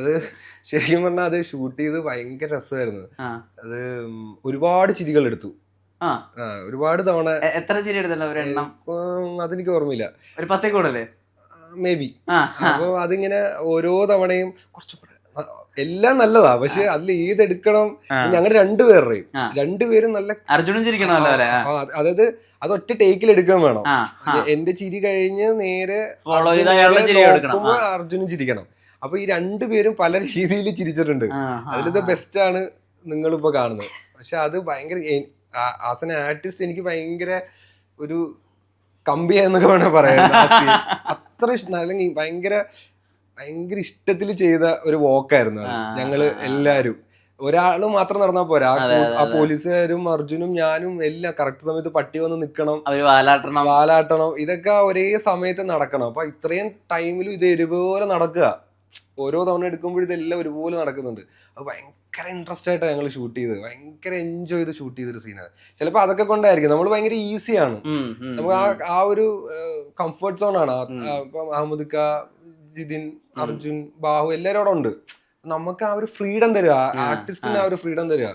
അത് ശരിക്കും പറഞ്ഞാൽ അത് ഷൂട്ട് ചെയ്ത് ഭയങ്കര രസമായിരുന്നു. അത് ഒരുപാട് ചിരികൾ എടുത്തു. ഒരുപാട് തവണ. എത്ര ചിരി എടുത്തല്ലോ ഒരെണ്ണം? അതെനിക്ക് ഓർമ്മയില്ല. ഒരു 10 കൂടുതല് മേ ബി. അപ്പൊ അതിങ്ങനെ ഓരോ തവണയും കുറച്ചുകൂടെ എല്ലാം നല്ലതാ, പക്ഷെ അതിൽ ഏതെടുക്കണം. ഞങ്ങൾ രണ്ടുപേരും നല്ല അർജുനും ചിരിക്കണമല്ലോ. അതായത് അത് ഒറ്റ ടേക്കിൽ എടുക്കാൻ വേണം. എന്റെ ചിരി കഴിഞ്ഞ് നേരെ അർജുനും ചിരിക്കണം. അപ്പൊ ഈ രണ്ടുപേരും പല രീതിയിൽ ചിരിച്ചിട്ടുണ്ട്. അതിലത് ബെസ്റ്റ് ആണ് നിങ്ങളിപ്പോ കാണുന്നത്. പക്ഷെ അത് ഭയങ്കര ആസ് എൻ ആർട്ടിസ്റ്റ് എനിക്ക് ഭയങ്കര ഒരു കമ്പി എന്നൊക്കെ വേണം പറയാൻ. അത്ര അല്ലെങ്കിൽ ഭയങ്കര ഇഷ്ടത്തിൽ ചെയ്ത ഒരു വോക്കായിരുന്നു അത്. ഞങ്ങള് എല്ലാരും ഒരാള് മാത്രം നടന്നാ പോരാ. ആ പോലീസുകാരും അർജുനും ഞാനും എല്ലാം കറക്റ്റ് സമയത്ത് പട്ടി വന്ന് നിക്കണം, വാലാട്ടണം, ഇതൊക്കെ ഒരേ സമയത്ത് നടക്കണം. അപ്പൊ ഇത്രയും ടൈമിലും ഇത് ഒരുപോലെ നടക്കുക. ഓരോ തവണ എടുക്കുമ്പോഴും ഇതെല്ലാം ഒരുപോലെ നടക്കുന്നുണ്ട്. അത് ഭയങ്കര ഇൻട്രസ്റ്റ് ആയിട്ടാണ് ഞങ്ങൾ ഷൂട്ട് ചെയ്തത്. ഭയങ്കര എൻജോയ് ചെയ്ത് ഷൂട്ട് ചെയ്തൊരു സീനാണ്. ചിലപ്പോ അതൊക്കെ കൊണ്ടായിരിക്കും നമ്മൾ ഭയങ്കര ഈസിയാണ്. നമുക്ക് ആ ഒരു കംഫർട്ട് സോൺ ആണ്. ഇപ്പൊ അഹമ്മദ് ക, ജിതിൻ, അർജുൻ, ബാഹു എല്ലാവരും അവിടെ ഉണ്ട്. നമുക്ക് ആ ഒരു ഫ്രീഡം തരിക, ആർട്ടിസ്റ്റിന് ആ ഒരു ഫ്രീഡം തരിക.